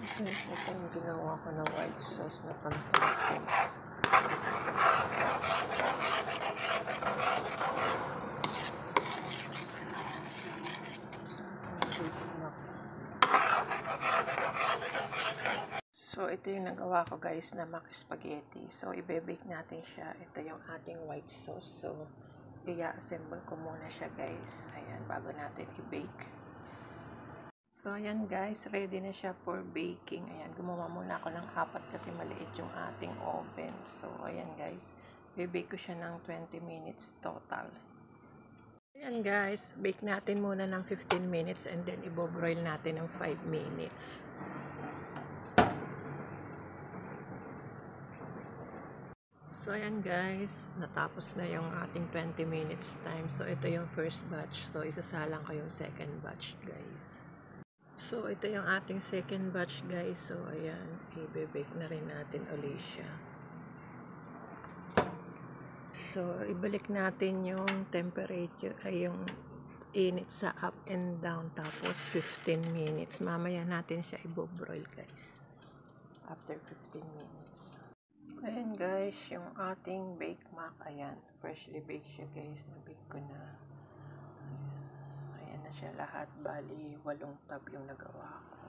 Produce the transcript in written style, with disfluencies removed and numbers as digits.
Guys, ito yung ginawa ko na white sauce na pancakes. So, ito yung nagawa ko guys na mac spaghetti. So, ibe-bake natin siya. Ito yung ating white sauce. So, i-assemble ko muna siya guys. Ayan, bago natin i-bake. So, ayan guys, ready na siya for baking. Ayan, gumawa muna ako ng 4 kasi maliit yung ating oven. So, ayan guys, bake ko siya ng 20 minutes total. Ayan guys, bake natin muna ng 15 minutes and then i-broil natin ng 5 minutes. So, ayan guys, natapos na yung ating 20 minutes time. So, ito yung first batch. So, isasalang ko yung second batch guys. So, ito yung ating second batch guys. So, ayan, i-bake na rin natin ulit siya. So, ibalik natin yung temperature, ay yung init sa up and down. Tapos, 15 minutes. Mamaya natin siya i-broil guys. After 15 minutes. Ayan guys, yung ating bake mac. Ayan, freshly baked siya guys. Na-bake ko na. Ayan na siya lahat. Bali, 8 tab yung nagawa ko.